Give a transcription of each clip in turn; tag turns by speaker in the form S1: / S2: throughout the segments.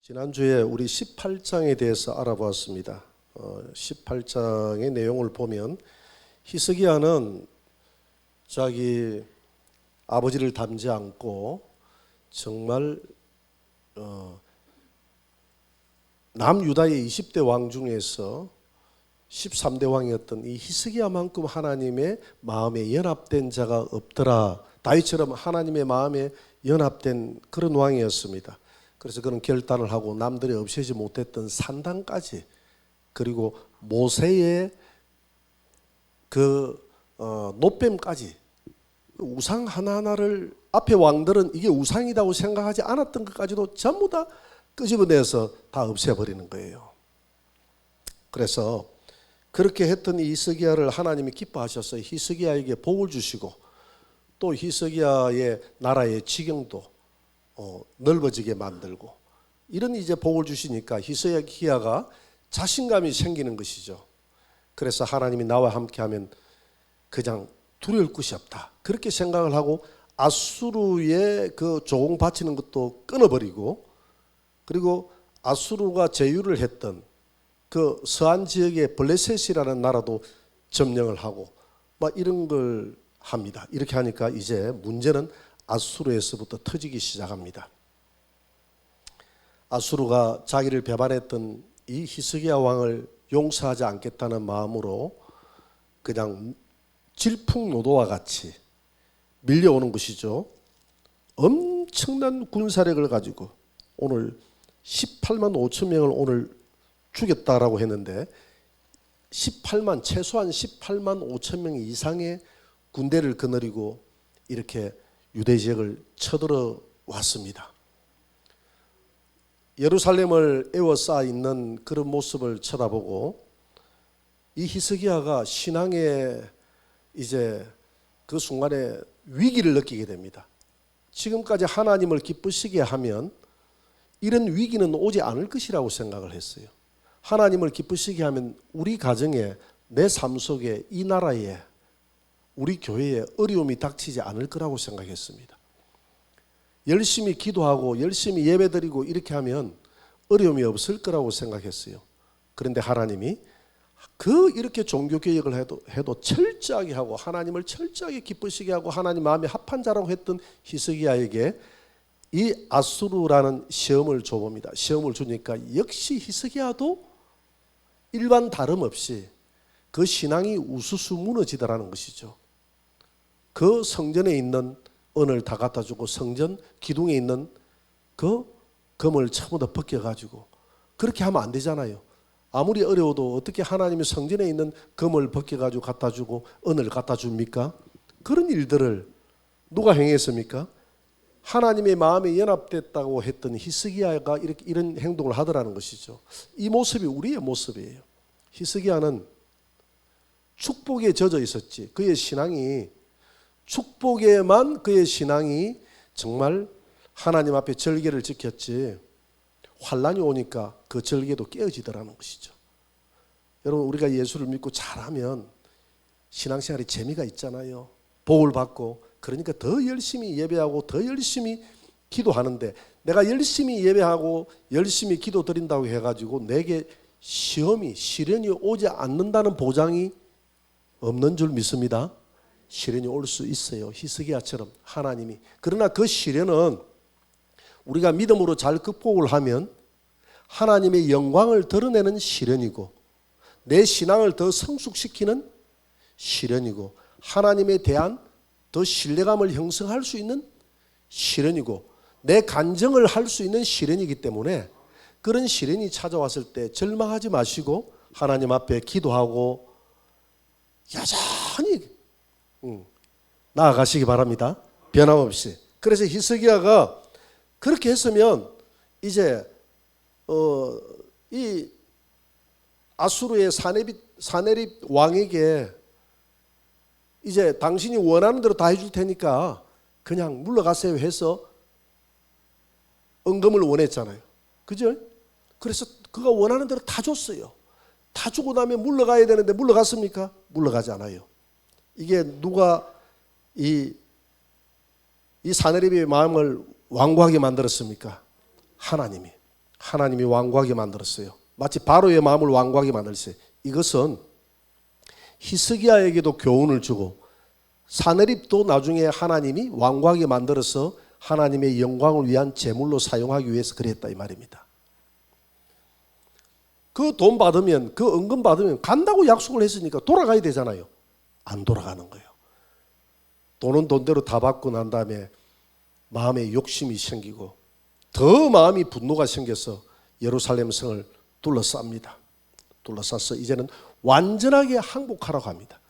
S1: 지난주에 우리 18장에 대해서 알아보았습니다. 18장의 내용을 보면 히스기야는 자기 아버지를 닮지 않고 정말 남유다의 20대 왕 중에서 13대 왕이었던 이 히스기야만큼 하나님의 마음에 연합된 자가 없더라. 다윗처럼 하나님의 마음에 연합된 그런 왕이었습니다. 그래서 그는 결단을 하고 남들이 없애지 못했던 산당까지, 그리고 모세의 그 노뱀까지, 우상 하나하나를 앞에 왕들은 이게 우상이라고 생각하지 않았던 것까지도 전부 다 끄집어내서 다 없애버리는 거예요. 그래서 그렇게 했던 이 히스기야를 하나님이 기뻐하셨어요. 히스기야에게 복을 주시고 또 히스기야의 나라의 지경도 넓어지게 만들고, 이런 이제 복을 주시니까 히스기야가 자신감이 생기는 것이죠. 그래서 하나님이 나와 함께하면 그냥 두려울 것이 없다, 그렇게 생각을 하고 아수르의 그 조공 바치는 것도 끊어버리고, 그리고 아수르가 제휴를 했던 그 서안 지역의 블레셋이라는 나라도 점령을 하고 막 이런 걸 합니다. 이렇게 하니까 이제 문제는 아수르에서부터 터지기 시작합니다. 아수르가 자기를 배반했던 이 히스기야 왕을 용서하지 않겠다는 마음으로 그냥 질풍노도와 같이 밀려오는 것이죠. 엄청난 군사력을 가지고 오늘 18만 5천 명을 오늘 죽였다라고 했는데 최소한 18만 5천 명 이상의 군대를 거느리고 이렇게 유대 지역을 쳐들어 왔습니다. 예루살렘을 에워싸 있는 그런 모습을 쳐다보고 이 히스기야가 신앙의 이제 그 순간에 위기를 느끼게 됩니다. 지금까지 하나님을 기쁘시게 하면 이런 위기는 오지 않을 것이라고 생각을 했어요. 하나님을 기쁘시게 하면 우리 가정에, 내 삶 속에, 이 나라에, 우리 교회에 어려움이 닥치지 않을 거라고 생각했습니다. 열심히 기도하고 열심히 예배드리고 이렇게 하면 어려움이 없을 거라고 생각했어요. 그런데 하나님이 이렇게 종교개혁을 해도 철저하게 하고 하나님을 철저하게 기쁘시게 하고 하나님 마음에 합한 자라고 했던 히스기야에게 이 아수르라는 시험을 줘봅니다. 시험을 주니까 역시 히스기야도 일반 다름없이 그 신앙이 우수수 무너지더라는 것이죠. 그 성전에 있는 은을 다 갖다 주고 성전 기둥에 있는 그 금을 전부 다 벗겨가지고, 그렇게 하면 안 되잖아요. 아무리 어려워도 어떻게 하나님이 성전에 있는 금을 벗겨가지고 갖다 주고 은을 갖다 줍니까? 그런 일들을 누가 행했습니까? 하나님의 마음에 연합됐다고 했던 히스기야가 이런 행동을 하더라는 것이죠. 이 모습이 우리의 모습이에요. 히스기야는 축복에 젖어 있었지, 그의 신앙이 축복에만 그의 신앙이 정말 하나님 앞에 절개를 지켰지, 환란이 오니까 그 절개도 깨어지더라는 것이죠. 여러분, 우리가 예수를 믿고 잘하면 신앙생활에 재미가 있잖아요. 복을 받고, 그러니까 더 열심히 예배하고 더 열심히 기도하는데, 내가 열심히 예배하고 열심히 기도 드린다고 해가지고 내게 시련이 오지 않는다는 보장이 없는 줄 믿습니다. 시련이 올 수 있어요. 히스기야처럼 하나님이. 그러나 그 시련은 우리가 믿음으로 잘 극복을 하면 하나님의 영광을 드러내는 시련이고, 내 신앙을 더 성숙시키는 시련이고, 하나님에 대한 더 신뢰감을 형성할 수 있는 시련이고, 내 간증을 할 수 있는 시련이기 때문에 그런 시련이 찾아왔을 때 절망하지 마시고 하나님 앞에 기도하고 여전히 나아가시기 바랍니다. 변함없이. 그래서 히스기야가 그렇게 했으면 이제 이 아수르의 사네립 왕에게 이제 당신이 원하는 대로 다 해줄 테니까 그냥 물러가세요 해서 은금을 원했잖아요. 그죠? 그래서 그가 원하는 대로 다 줬어요. 다 주고 나면 물러가야 되는데 물러갔습니까? 물러가지 않아요. 이게 누가 이 사네립의 마음을 완고하게 만들었습니까? 하나님이. 하나님이 완고하게 만들었어요. 마치 바로의 마음을 완고하게 만들었어요. 이것은 히스기야에게도 교훈을 주고 사네립도 나중에 하나님이 완고하게 만들어서 하나님의 영광을 위한 제물로 사용하기 위해서 그랬다 이 말입니다. 그 돈 받으면, 그 은금 받으면 간다고 약속을 했으니까 돌아가야 되잖아요. 안 돌아가는 거예요. 돈은 돈대로 다 받고 난 다음에 마음에 욕심이 생기고 더 마음이 분노가 생겨서 예루살렘 성을 둘러쌉니다. 둘러싸서 이제는 완전하게 항복하라고 합니다.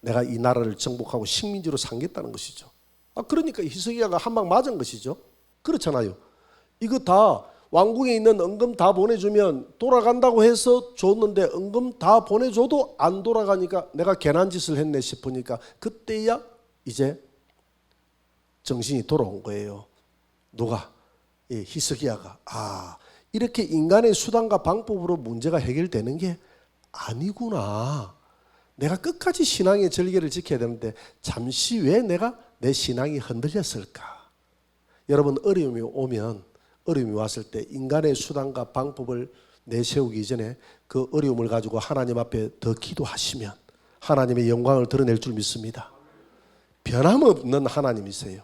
S1: 내가 이 나라를 정복하고 식민지로 삼겠다는 것이죠. 그러니까 히스기야가 한 방 맞은 것이죠. 그렇잖아요. 이거 다 왕궁에 있는 은금 다 보내주면 돌아간다고 해서 줬는데 은금 다 보내줘도 안 돌아가니까 내가 괜한 짓을 했네 싶으니까 그때야 이제 정신이 돌아온 거예요. 누가? 히스기야가. 이렇게 인간의 수단과 방법으로 문제가 해결되는 게 아니구나. 내가 끝까지 신앙의 절개를 지켜야 되는데 잠시 왜 내가 내 신앙이 흔들렸을까? 여러분 어려움이 오면, 어려움이 왔을 때 인간의 수단과 방법을 내세우기 전에 그 어려움을 가지고 하나님 앞에 더 기도하시면 하나님의 영광을 드러낼 줄 믿습니다. 변함없는 하나님이세요.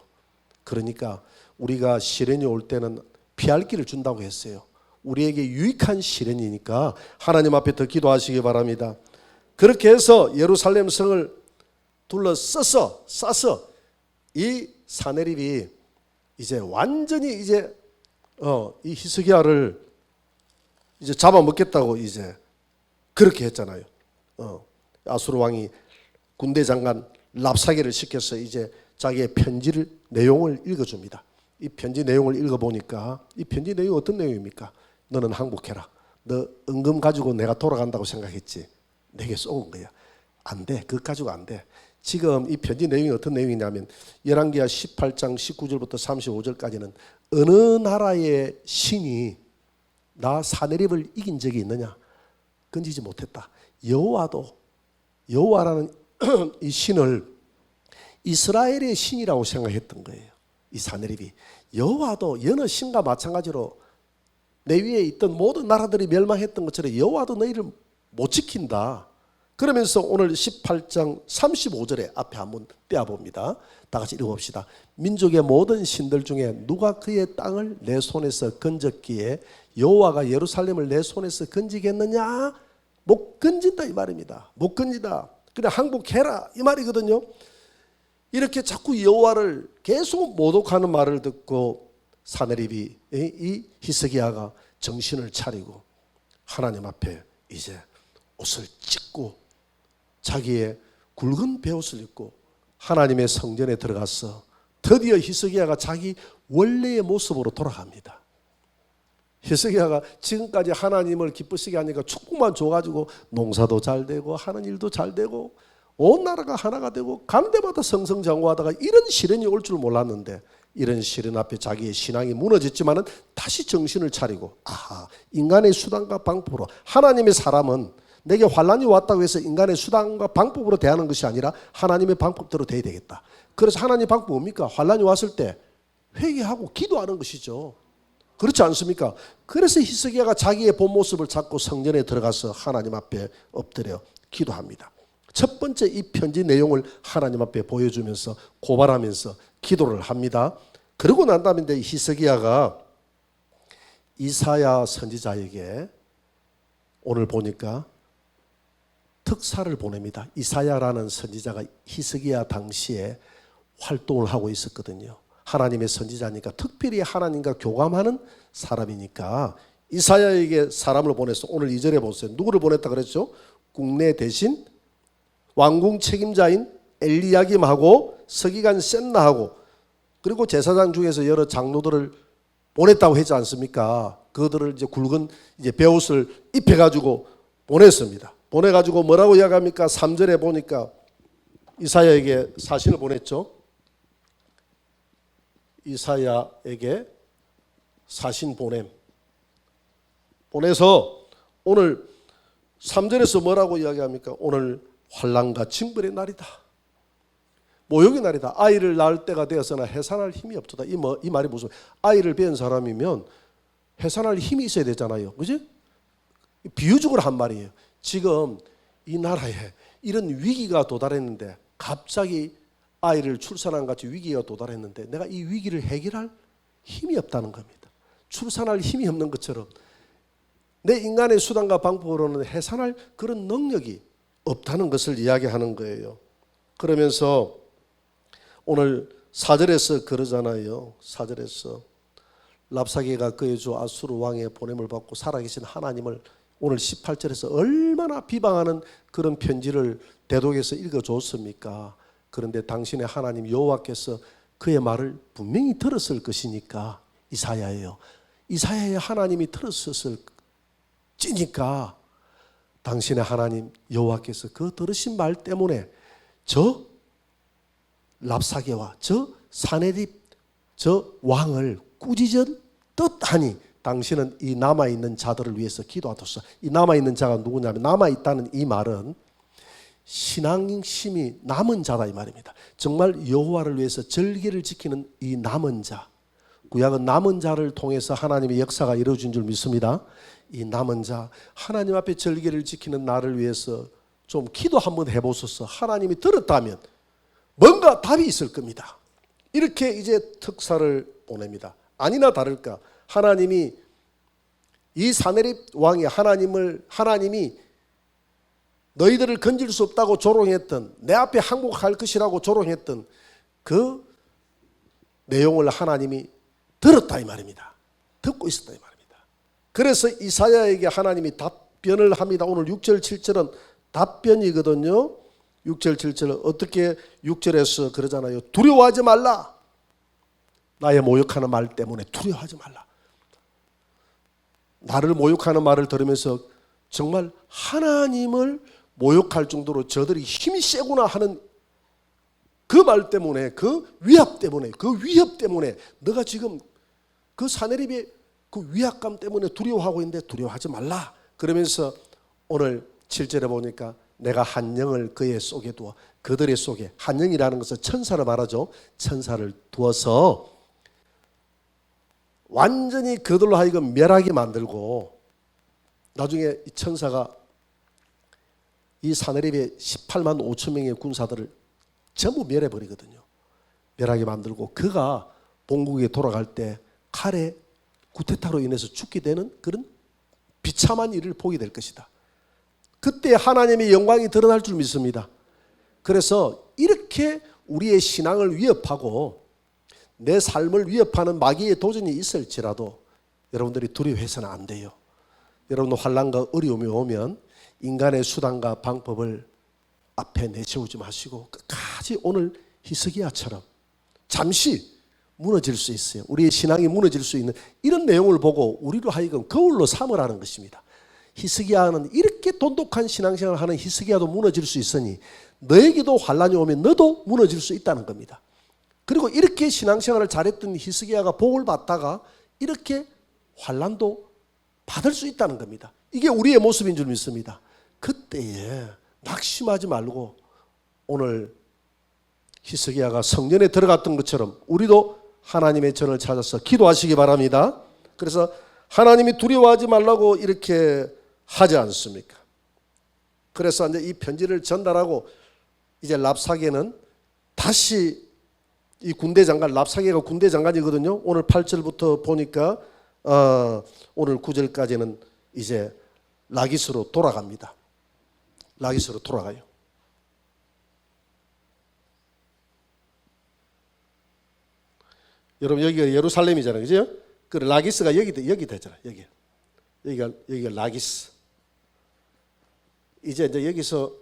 S1: 그러니까 우리가 시련이 올 때는 피할 길을 준다고 했어요. 우리에게 유익한 시련이니까 하나님 앞에 더 기도하시기 바랍니다. 그렇게 해서 예루살렘 성을 둘러싸서 이 사네립이 이제 완전히 이제 이 히스기야를 이제 잡아먹겠다고 이제 그렇게 했잖아요. 아수르 왕이 군대 장관 랍사게를 시켜서 이제 자기의 편지를 내용을 읽어줍니다. 이 편지 내용을 읽어보니까 이 편지 내용이 어떤 내용입니까? 너는 항복해라. 너 은금 가지고 내가 돌아간다고 생각했지. 내게 쏘은 거야. 안 돼. 그것 가지고 안 돼. 지금 이 편지 내용이 어떤 내용이냐면 열왕기하 18장 19절부터 35절까지는 어느 나라의 신이 나 사네립을 이긴 적이 있느냐? 건지지 못했다. 여호와라는 이 신을 이스라엘의 신이라고 생각했던 거예요. 이 사네립이. 여호와도 여느 신과 마찬가지로 내 위에 있던 모든 나라들이 멸망했던 것처럼 여호와도 너희를 못 지킨다. 그러면서 오늘 18장 35절에 앞에 한번 떼어봅니다. 다 같이 읽어봅시다. 민족의 모든 신들 중에 누가 그의 땅을 내 손에서 건졌기에 여호와가 예루살렘을 내 손에서 건지겠느냐? 못 건진다 이 말입니다. 못 건지다. 그냥 항복해라 이 말이거든요. 이렇게 자꾸 여호와를 계속 모독하는 말을 듣고 사네립이 이 히스기야가 정신을 차리고 하나님 앞에 이제 옷을 찢고 자기의 굵은 베옷을 입고 하나님의 성전에 들어가서 드디어 히스기야가 자기 원래의 모습으로 돌아갑니다. 히스기야가 지금까지 하나님을 기쁘시게 하니까 축복만 줘가지고 농사도 잘 되고 하는 일도 잘 되고 온 나라가 하나가 되고 가는 데마다 성성장구하다가 이런 시련이 올 줄 몰랐는데 이런 시련 앞에 자기의 신앙이 무너졌지만은 다시 정신을 차리고 인간의 수단과 방법으로 하나님의 사람은 내게 환난이 왔다고 해서 인간의 수단과 방법으로 대하는 것이 아니라 하나님의 방법대로 대해야 되겠다. 그래서 하나님의 방법이 뭡니까? 환난이 왔을 때 회개하고 기도하는 것이죠. 그렇지 않습니까? 그래서 히스기야가 자기의 본 모습을 찾고 성전에 들어가서 하나님 앞에 엎드려 기도합니다. 첫 번째 이 편지 내용을 하나님 앞에 보여주면서 고발하면서 기도를 합니다. 그러고 난 다음에 히스기야가 이사야 선지자에게 오늘 보니까 특사를 보냅니다. 이사야라는 선지자가 히스기야 당시에 활동을 하고 있었거든요. 하나님의 선지자니까 특별히 하나님과 교감하는 사람이니까 이사야에게 사람을 보내서 오늘 2절에 보세요. 누구를 보냈다 그랬죠? 국내 대신 왕궁 책임자인 엘리야김하고 서기관 셈나하고 그리고 제사장 중에서 여러 장로들을 보냈다고 했지 않습니까? 그들을 이제 굵은 이제 베옷을 입혀가지고 보냈습니다. 보내가지고 뭐라고 이야기합니까? 3절에 보니까 이사야에게 사신을 보냈죠. 이사야에게 사신 보내서 오늘 3절에서 뭐라고 이야기합니까? 오늘 환난과 징벌의 날이다. 모욕의 날이다. 아이를 낳을 때가 되었으나 해산할 힘이 없도다. 이 말이 무슨 아이를 배운 사람이면 해산할 힘이 있어야 되잖아요. 그지? 비유적으로 한 말이에요. 지금 이 나라에 이런 위기가 도달했는데 갑자기 아이를 출산한 같이 위기가 도달했는데 내가 이 위기를 해결할 힘이 없다는 겁니다. 출산할 힘이 없는 것처럼 내 인간의 수단과 방법으로는 해산할 그런 능력이 없다는 것을 이야기하는 거예요. 그러면서 오늘 4절에서 그러잖아요. 4절에서 랍사게가 그의 주 아수르 왕의 보냄을 받고 살아계신 하나님을 오늘 18절에서 얼마나 비방하는 그런 편지를 대독에서 읽어줬습니까? 그런데 당신의 하나님 여호와께서 그의 말을 분명히 들었을 것이니까 이사야예요. 이사야의 하나님이 들었을 찌니까 당신의 하나님 여호와께서 그 들으신 말 때문에 저 랍사게와 저 사네립 저 왕을 꾸짖었듯 하니 당신은 이 남아있는 자들을 위해서 기도하소서. 이 남아있는 자가 누구냐면 남아있다는 이 말은 신앙심이 남은 자다 이 말입니다. 정말 여호와를 위해서 절기를 지키는 이 남은 자, 구약은 남은 자를 통해서 하나님의 역사가 이루어진 줄 믿습니다. 이 남은 자, 하나님 앞에 절기를 지키는 나를 위해서 좀 기도 한번 해보소서. 하나님이 들었다면 뭔가 답이 있을 겁니다. 이렇게 이제 특사를 보냅니다. 아니나 다를까 하나님이 이 사네립 왕이 하나님이 너희들을 건질 수 없다고 조롱했던, 내 앞에 항복할 것이라고 조롱했던 그 내용을 하나님이 들었다 이 말입니다. 듣고 있었다 이 말입니다. 그래서 이사야에게 하나님이 답변을 합니다. 오늘 6절 7절은 답변이거든요. 6절 7절은 어떻게 6절에서 그러잖아요. 두려워하지 말라. 나의 모욕하는 말 때문에 두려워하지 말라. 나를 모욕하는 말을 들으면서 정말 하나님을 모욕할 정도로 저들이 힘이 세구나 하는 그 말 때문에, 그 위협 때문에 너가 지금 그 사내립의 그 위압감 때문에 두려워하고 있는데 두려워하지 말라. 그러면서 오늘 7절에 보니까 내가 한 영을 그의 속에 두어, 그들의 속에, 한 영이라는 것은 천사를 말하죠. 천사를 두어서 완전히 그들로 하여금 멸하게 만들고, 나중에 이 천사가 이 사내립의 18만 5천 명의 군사들을 전부 멸해버리거든요. 멸하게 만들고 그가 본국에 돌아갈 때 칼에 구테타로 인해서 죽게 되는 그런 비참한 일을 보게 될 것이다. 그때 하나님의 영광이 드러날 줄 믿습니다. 그래서 이렇게 우리의 신앙을 위협하고 내 삶을 위협하는 마귀의 도전이 있을지라도 여러분들이 두려워해서는 안 돼요. 여러분 환난과 어려움이 오면 인간의 수단과 방법을 앞에 내세우지 마시고 끝까지 오늘 히스기야처럼 잠시 무너질 수 있어요. 우리의 신앙이 무너질 수 있는 이런 내용을 보고 우리로 하여금 거울로 삼으라는 것입니다. 히스기야는 이렇게 돈독한 신앙생활을 하는 히스기야도 무너질 수 있으니 너에게도 환난이 오면 너도 무너질 수 있다는 겁니다. 그리고 이렇게 신앙생활을 잘했던 히스기야가 복을 받다가 이렇게 환난도 받을 수 있다는 겁니다. 이게 우리의 모습인 줄 믿습니다. 그때에 낙심하지 말고 오늘 히스기야가 성전에 들어갔던 것처럼 우리도 하나님의 전을 찾아서 기도하시기 바랍니다. 그래서 하나님이 두려워하지 말라고 이렇게 하지 않습니까? 그래서 이제 이 편지를 전달하고 이제 랍사게는 다시 이 군대 장관, 랍사게가 군대 장관이거든요. 오늘 8절부터 보니까 오늘 9절까지는 이제 라기스로 돌아갑니다. 라기스로 돌아가요. 여러분 여기가 예루살렘이잖아요, 그죠? 그 라기스가 여기 되잖아요. 여기가 라기스. 이제 여기서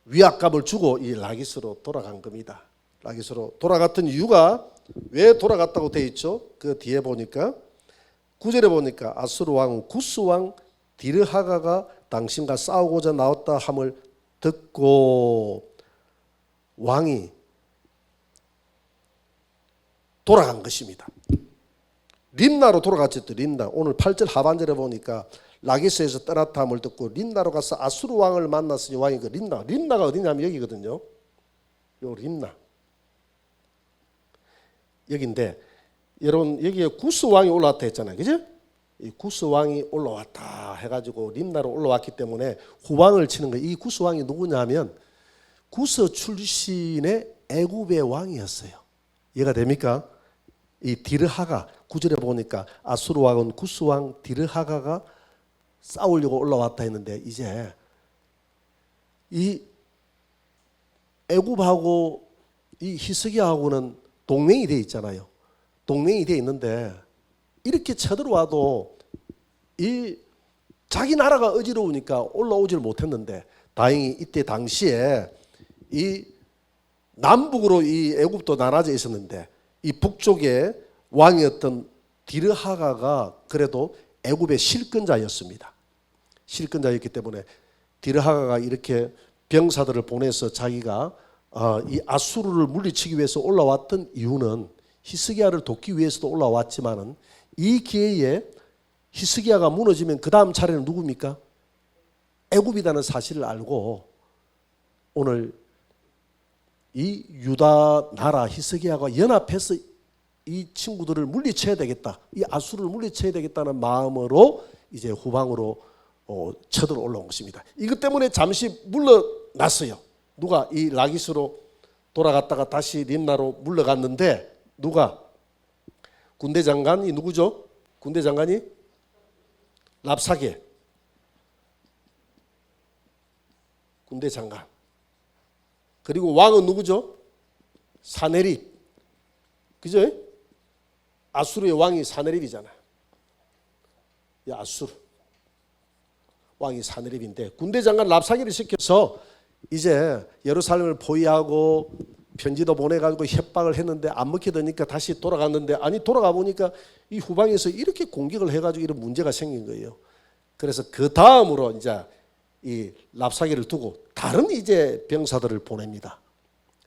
S1: 위압감을 주고 이 라기스로 돌아간 겁니다. 라기스로 돌아갔던 이유가 왜 돌아갔다고 되어 있죠? 그 뒤에 보니까 9절에 보니까 아수르 왕 구스 왕 디르하가가 당신과 싸우고자 나왔다 함을 듣고 왕이 돌아간 것입니다. 림나로 돌아갔죠. 림나. 오늘 8절 하반절에 보니까 라기스에서 떠났다 함을 듣고 림나로 가서 아수르 왕을 만났으니 왕이 그 림나가 어디냐면 여기거든요. 요 림나. 여기인데 여러분 여기에 구스 왕이 올라왔다 했잖아요. 그죠? 이 구스 왕이 올라왔다 해가지고 림나로 올라왔기 때문에 후방을 치는 거예요. 이 구스 왕이 누구냐면 구스 출신의 애굽의 왕이었어요. 이해가 됩니까? 이 디르하가 9절에 보니까 아수르 왕은 구스 왕 디르하가가 싸우려고 올라왔다 했는데 이제 이 애굽하고 이 히스기야하고는 동맹이 돼 있잖아요. 동맹이 돼 있는데 이렇게 쳐들어와도 이 자기 나라가 어지러우니까 올라오지를 못했는데 다행히 이때 당시에 이 남북으로 이 애굽도 나눠져 있었는데 이 북쪽에 왕이었던 디르하가가 그래도 애굽의 실권자였습니다. 실권자였기 때문에 디르하가가 이렇게 병사들을 보내서 자기가 이 아수르를 물리치기 위해서 올라왔던 이유는 히스기야를 돕기 위해서도 올라왔지만은 이 기회에 히스기야가 무너지면 그 다음 차례는 누굽니까? 애굽이라는 사실을 알고 오늘 이 유다 나라 히스기야가 연합해서 이 친구들을 물리쳐야 되겠다. 이 아수르를 물리쳐야 되겠다는 마음으로 이제 후방으로 쳐들어 올라온 것입니다. 이것 때문에 잠시 물러났어요. 누가 이 라기스로 돌아갔다가 다시 림나로 물러갔는데 누가? 군대 장관이 누구죠? 군대 장관이 랍사게 군대 장관. 그리고 왕은 누구죠? 사네립. 그죠? 아수르의 왕이 사네립이잖아요. 이 아수르 왕이 사네립인데 군대 장관 랍사게를 시켜서 이제 예루살렘을 포위하고 편지도 보내가지고 협박을 했는데 안 먹히더니까 다시 돌아갔는데 아니 돌아가 보니까 이 후방에서 이렇게 공격을 해가지고 이런 문제가 생긴 거예요. 그래서 그 다음으로 이제 이 랍사게를 두고 다른 이제 병사들을 보냅니다.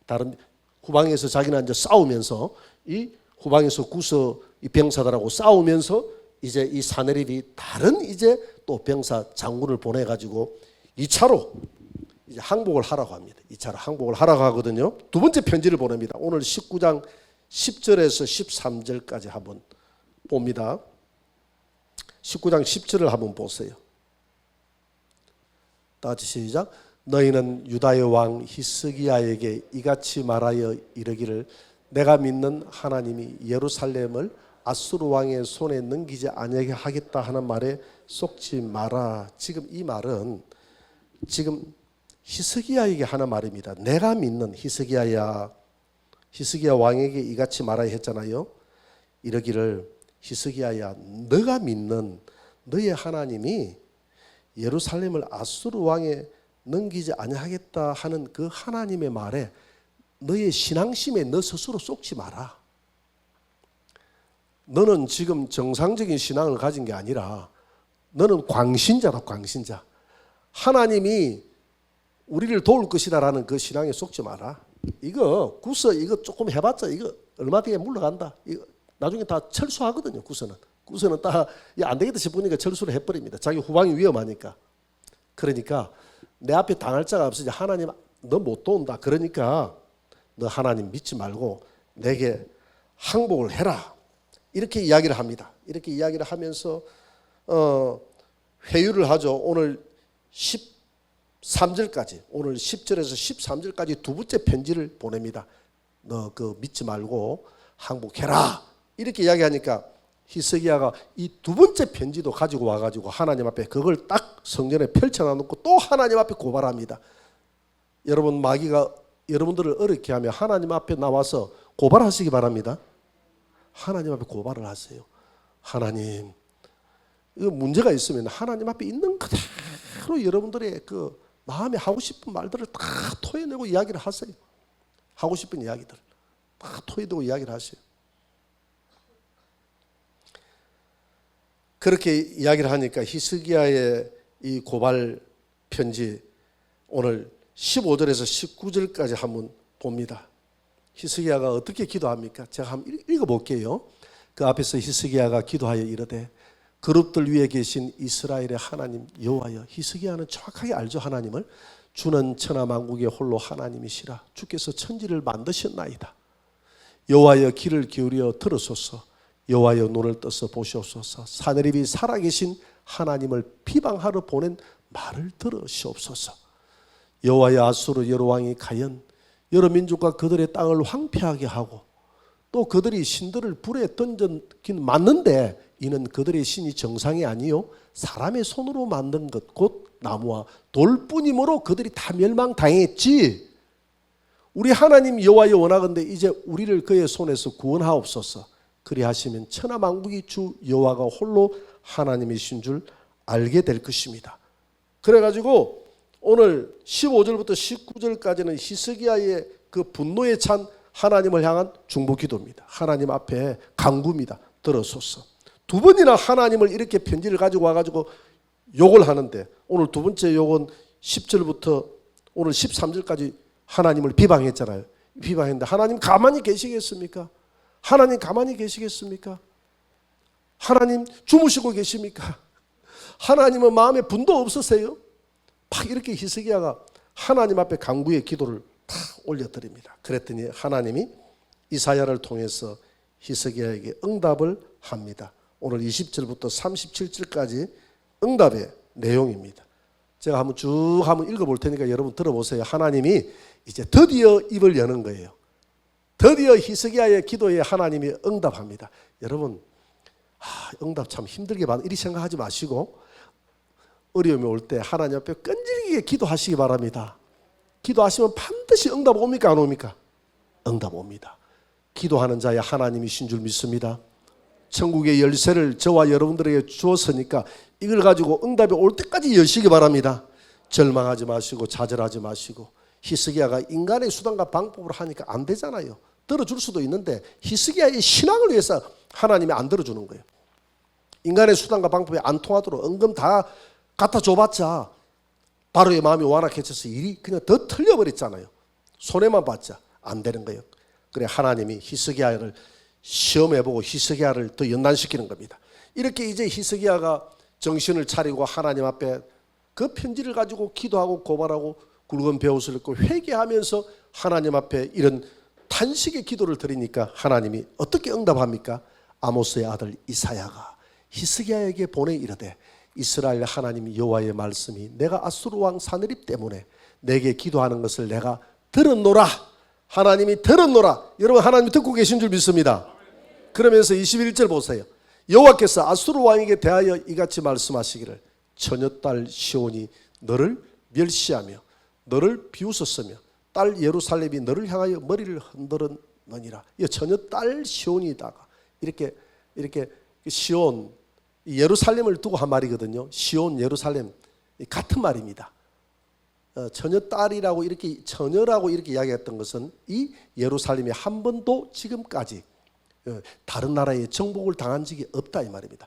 S1: 다른 후방에서 자기는 이제 싸우면서 이 후방에서 구스 이 병사들하고 싸우면서 이제 이 사네립이 다른 이제 또 병사 장군을 보내가지고 2차로 이제 항복을 하라고 합니다. 2차로 항복을 하라고 하거든요. 두 번째 편지를 보냅니다. 오늘 19장 10절에서 13절까지 한번 봅니다. 19장 10절을 한번 보세요. 다 같이 시작. 너희는 유다의 왕 히스기야에게 이같이 말하여 이르기를 내가 믿는 하나님이 예루살렘을 아수르 왕의 손에 넘기지 아니하게 하겠다 하는 말에 속지 마라. 지금 이 말은 지금 히스기야에게 하는 말입니다. 내가 믿는 히스기야야. 히스기야 왕에게 이같이 말하여 했잖아요. 이러기를 히스기야야 너가 믿는 너의 하나님이 예루살렘을 아수르 왕에 넘기지 아니하겠다 하는 그 하나님의 말에 너의 신앙심에 너 스스로 쏙지 마라. 너는 지금 정상적인 신앙을 가진 게 아니라 너는 광신자다. 광신자. 하나님이 우리를 도울 것이다라는 그 신앙에 속지 마라. 이거 구스 이거 조금 해봤자 이거 얼마 뒤에 물러간다. 이거 나중에 다 철수하거든요. 구스는 딱 안 되겠다 싶으니까 철수를 해버립니다. 자기 후방이 위험하니까. 그러니까 내 앞에 당할 자가 없으니 하나님 너 못 도운다. 그러니까 너 하나님 믿지 말고 내게 항복을 해라. 이렇게 이야기를 합니다. 이렇게 이야기를 하면서 회유를 하죠. 오늘 13절까지 오늘 10절에서 13절까지 두 번째 편지를 보냅니다. 너 그 믿지 말고 항복해라. 이렇게 이야기하니까 히스기야가 이 두 번째 편지도 가지고 와가지고 하나님 앞에 그걸 딱 성전에 펼쳐놔놓고 또 하나님 앞에 고발합니다. 여러분 마귀가 여러분들을 어렵게 하면 하나님 앞에 나와서 고발하시기 바랍니다. 하나님 앞에 고발을 하세요. 하나님, 이거 문제가 있으면 하나님 앞에 있는 그대로 여러분들의 그 마음에 하고 싶은 말들을 다 토해내고 이야기를 하세요. 하고 싶은 이야기들 다 토해내고 이야기를 하세요. 그렇게 이야기를 하니까 히스기야의 이 고발 편지 오늘 15절에서 19절까지 한번 봅니다. 히스기야가 어떻게 기도합니까? 제가 한번 읽어볼게요. 그 앞에서 히스기야가 기도하여 이르되 그룹들 위에 계신 이스라엘의 하나님 여호와여. 히스기야는 정확하게 알죠. 하나님을. 주는 천하만국의 홀로 하나님이시라. 주께서 천지를 만드셨나이다. 여호와여 귀를 기울여 들으소서. 여호와여 눈을 떠서 보시옵소서. 사내립이 살아계신 하나님을 비방하러 보낸 말을 들으시옵소서. 여호와여 아수르 여러 왕이 가연 여러 민족과 그들의 땅을 황폐하게 하고 또 그들이 신들을 불에 던졌긴 맞는데 이는 그들의 신이 정상이 아니요 사람의 손으로 만든 것 곧 나무와 돌뿐이므로 그들이 다 멸망당했지. 우리 하나님 여호와여 원하건대 이제 우리를 그의 손에서 구원하옵소서. 그리하시면 천하만국이 주 여호와가 홀로 하나님이신 줄 알게 될 것입니다. 그래가지고 오늘 15절부터 19절까지는 히스기야의 그 분노에 찬 하나님을 향한 중보기도입니다. 하나님 앞에 간구입니다. 들어소서. 두 번이나 하나님을 이렇게 편지를 가지고 와가지고 욕을 하는데 오늘 두 번째 욕은 10절부터 오늘 13절까지 하나님을 비방했잖아요. 비방했는데 하나님 가만히 계시겠습니까? 하나님 가만히 계시겠습니까? 하나님 주무시고 계십니까? 하나님은 마음에 분도 없으세요? 막 이렇게 히스기야가 하나님 앞에 간구의 기도를 다 올려드립니다. 그랬더니 하나님이 이사야를 통해서 히스기야에게 응답을 합니다. 오늘 20절부터 37절까지 응답의 내용입니다. 제가 한번 읽어볼 테니까 여러분 들어보세요. 하나님이 이제 드디어 입을 여는 거예요. 드디어 히스기야의 기도에 하나님이 응답합니다. 여러분 응답 참 힘들게 받는 이리 생각하지 마시고 어려움이 올 때 하나님 앞에 끈질기게 기도하시기 바랍니다. 기도하시면 반드시 응답 옵니까 안 옵니까? 응답 옵니다. 기도하는 자야 하나님이신 줄 믿습니다. 천국의 열쇠를 저와 여러분들에게 주었으니까 이걸 가지고 응답이 올 때까지 여시기 바랍니다. 절망하지 마시고 좌절하지 마시고. 히스기야가 인간의 수단과 방법으로 하니까 안 되잖아요. 들어줄 수도 있는데 히스기야의 신앙을 위해서 하나님이 안 들어주는 거예요. 인간의 수단과 방법이 안 통하도록 은금 다 갖다 줘봤자 바로의 마음이 완악해져서 일이 그냥 더 틀려버렸잖아요. 손해만 봤자 안 되는 거예요. 그래 하나님이 히스기야를 시험해보고 히스기야를 더 연단시키는 겁니다. 이렇게 이제 히스기야가 정신을 차리고 하나님 앞에 그 편지를 가지고 기도하고 고발하고 굵은 베옷을 입고 회개하면서 하나님 앞에 이런 탄식의 기도를 드리니까 하나님이 어떻게 응답합니까? 아모스의 아들 이사야가 히스기야에게 보내 이르되 이스라엘 하나님 여호와의 말씀이 내가 아수르 왕 사느립 때문에 내게 기도하는 것을 내가 들었노라. 하나님이 들었노라. 여러분 하나님이 듣고 계신 줄 믿습니다. 그러면서 21절 보세요. 여호와께서 아수르 왕에게 대하여 이같이 말씀하시기를 처녀딸 시온이 너를 멸시하며 너를 비웃었으며 딸 예루살렘이 너를 향하여 머리를 흔들었느니라. 이 처녀딸 시온이다가 이렇게 시온 예루살렘을 두고 한 말이거든요. 시온 예루살렘 같은 말입니다. 처녀딸이라고 이렇게 처녀라고 이렇게 이야기했던 것은 이 예루살렘이 한 번도 지금까지 다른 나라에 정복을 당한 적이 없다 이 말입니다.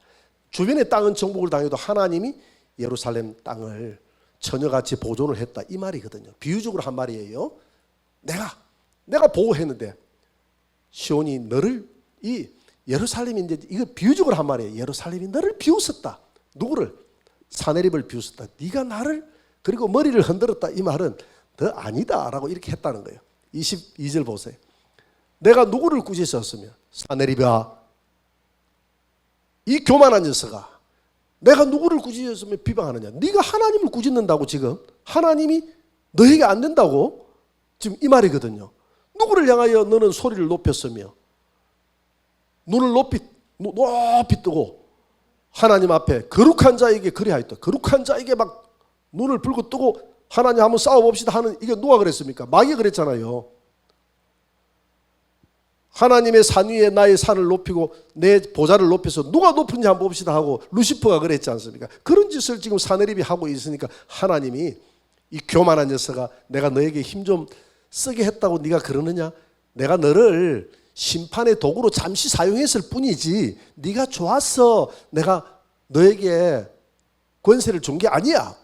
S1: 주변의 땅은 정복을 당해도 하나님이 예루살렘 땅을 처녀같이 보존을 했다 이 말이거든요. 비유적으로 한 말이에요. 내가 보호했는데 시온이 너를 이 예루살렘이 이제 이거 비유적으로 한 말이에요. 예루살렘이 너를 비웃었다. 누구를? 사내립을 비웃었다. 네가 나를 그리고 머리를 흔들었다. 이 말은 더 아니다라고 이렇게 했다는 거예요. 22절 보세요. 내가 누구를 꾸짖었으며 사내립아 이 교만한 녀석아 내가 누구를 꾸짖었으며 비방하느냐. 네가 하나님을 꾸짖는다고 지금 하나님이 너에게 안 된다고 지금 이 말이거든요. 누구를 향하여 너는 소리를 높였으며 눈을 높이 뜨고 하나님 앞에 거룩한 자에게 그리하였다. 거룩한 자에게 막 눈을 불고 뜨고 하나님 한번 싸워봅시다 하는 이게 누가 그랬습니까? 마귀가 그랬잖아요. 하나님의 산 위에 나의 산을 높이고 내 보좌를 높여서 누가 높은지 한번 봅시다 하고 루시퍼가 그랬지 않습니까? 그런 짓을 지금 사내립이 하고 있으니까 하나님이 이 교만한 녀석아 내가 너에게 힘 좀 쓰게 했다고 네가 그러느냐? 내가 너를 심판의 도구로 잠시 사용했을 뿐이지 네가 좋았어 내가 너에게 권세를 준 게 아니야.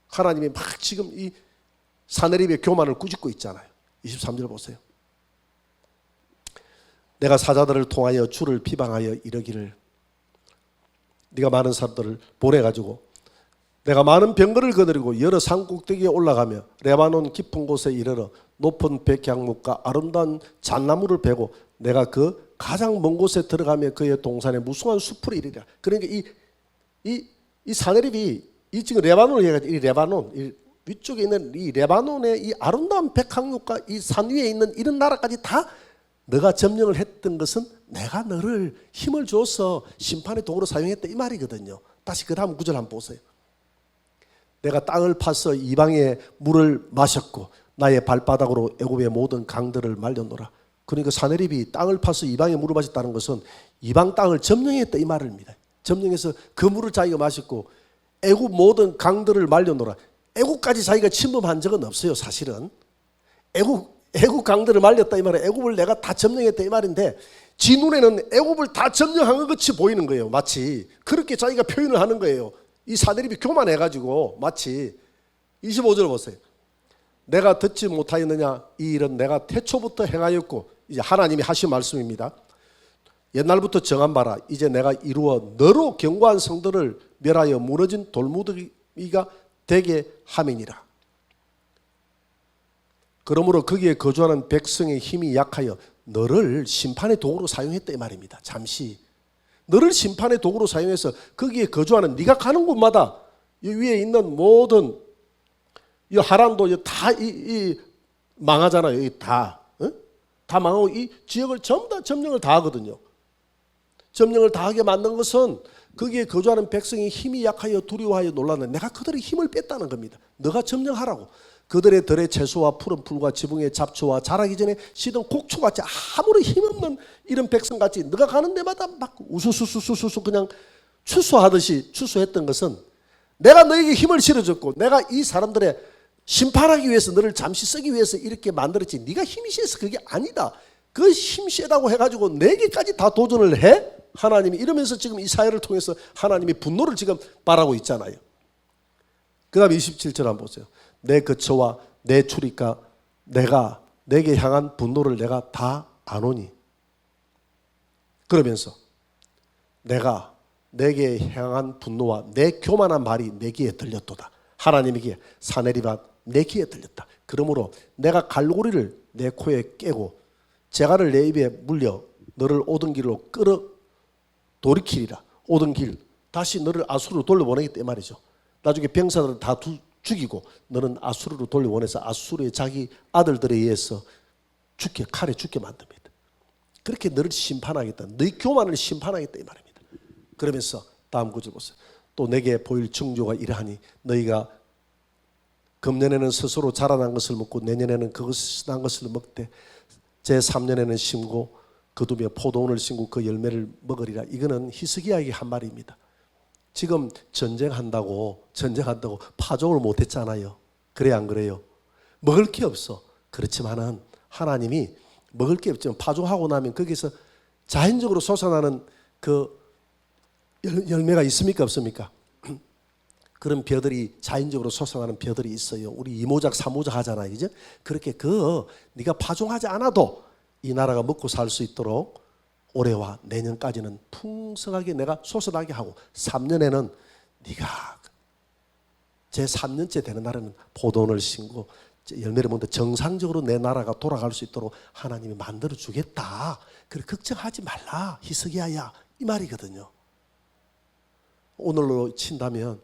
S1: 하나님이 막 지금 이 사내립의 교만을 꾸짖고 있잖아요. 23절 보세요. 내가 사자들을 통하여 주를 비방하여 이르기를 네가 많은 사람들을 보내가지고 내가 많은 병거를 거느리고 여러 산 꼭대기에 올라가며 레바논 깊은 곳에 이르러 높은 백향목과 아름다운 잣나무를 베고 내가 그 가장 먼 곳에 들어가며 그의 동산에 무성한 숲을 이르리라. 그러니까 이 사내립이 이 지금 레바논을 얘기하죠. 이 레바논 이 위쪽에 있는 이 레바논의 이 아름다운 백향목과 이 산 위에 있는 이런 나라까지 다 너가 점령을 했던 것은 내가 너를 힘을 줘서 심판의 도구로 사용했다 이 말이거든요. 다시 그 다음 구절 한번 보세요. 내가 땅을 파서 이방의 물을 마셨고 나의 발바닥으로 애굽의 모든 강들을 말렸노라. 그러니까 사내립이 땅을 파서 이방의 물을 마셨다는 것은 이방 땅을 점령했다 이 말입니다. 점령해서 그 물을 자기가 마셨고 애굽 모든 강들을 말려놓으라. 애굽까지 자기가 침범한 적은 없어요. 사실은 애굽 강들을 말렸다 이 말은 애굽을 내가 다 점령했다 이 말인데 지 눈에는 애굽을 다 점령한 것 같이 보이는 거예요. 마치 그렇게 자기가 표현을 하는 거예요. 이 사내립이 교만해가지고 마치 25절 보세요. 내가 듣지 못하였느냐 이 일은 내가 태초부터 행하였고 이제 하나님이 하신 말씀입니다. 옛날부터 정한 바라 이제 내가 이루어 너로 견고한 성들을 멸하여 무너진 돌무더기가 되게 함이니라. 그러므로 거기에 거주하는 백성의 힘이 약하여 너를 심판의 도구로 사용했다 이 말입니다. 잠시 너를 심판의 도구로 사용해서 거기에 거주하는 네가 가는 곳마다 이 위에 있는 모든 이 하란도 다 망하잖아요. 다 망하고 이 지역을 전부 다 점령을 다 하거든요. 점령을 다 하게 만든 것은 거기에 거주하는 백성이 힘이 약하여 두려워하여 놀라는 내가 그들의 힘을 뺐다는 겁니다. 너가 점령하라고. 그들의 들의 채소와 푸른 풀과 지붕의 잡초와 자라기 전에 시든 곡초같이 아무런 힘없는 이런 백성같이 너가 가는 데마다 막 우수수수수수 그냥 추수하듯이 추수했던 것은 내가 너에게 힘을 실어줬고 내가 이 사람들의 심판하기 위해서 너를 잠시 쓰기 위해서 이렇게 만들었지 네가 힘이 세서 그게 아니다. 그 힘 세다고 해가지고 내게까지 다 도전을 해? 하나님이 이러면서 지금 이 사회를 통해서 하나님이 분노를 지금 바라고 있잖아요. 그 다음 27절 한번 보세요. 내 거처와 내 출입과 내가 내게 향한 분노를 내가 다 아노니 그러면서 내가 내게 향한 분노와 내 교만한 말이 내 귀에 들렸도다. 하나님에게 사내립아 내 귀에 들렸다. 그러므로 내가 갈고리를 내 코에 깨고 재갈을 내 입에 물려 너를 오던 길로 끌어 돌이키리라. 오던 길 다시 너를 아수르로 돌려보내겠다 이 말이죠. 나중에 병사들을 다 죽이고 너는 아수르로 돌려보내서 아수르의 자기 아들들에 의해서 칼에 죽게 만듭니다. 그렇게 너를 심판하겠다. 너희 교만을 심판하겠다 이 말입니다. 그러면서 다음 구절 보세요. 또 내게 보일 징조가 이러하니 너희가 금년에는 스스로 자라난 것을 먹고 내년에는 그것이 난 것을 먹되 제3년에는 심고 거두며 포도원을 심고 그 열매를 먹으리라. 이거는 히스기야에게 한 말입니다. 지금 전쟁한다고 파종을 못했잖아요. 그래 안 그래요? 먹을 게 없어. 그렇지만은 하나님이 먹을 게 없지만 파종하고 나면 거기서 자연적으로 솟아나는 그 열매가 있습니까 없습니까? 그런 벼들이 자연적으로 솟아나는 벼들이 있어요. 우리 이모작 사모작 하잖아요. 그죠? 그렇게 네가 파종하지 않아도 이 나라가 먹고 살 수 있도록 올해와 내년까지는 풍성하게 내가 솟아나게 하고 3년에는 네가 제3년째 되는 날에는 포도원을 심고 열매를 먹는데 정상적으로 내 나라가 돌아갈 수 있도록 하나님이 만들어 주겠다. 그래 걱정하지 말라 히스기야야 이 말이거든요. 오늘로 친다면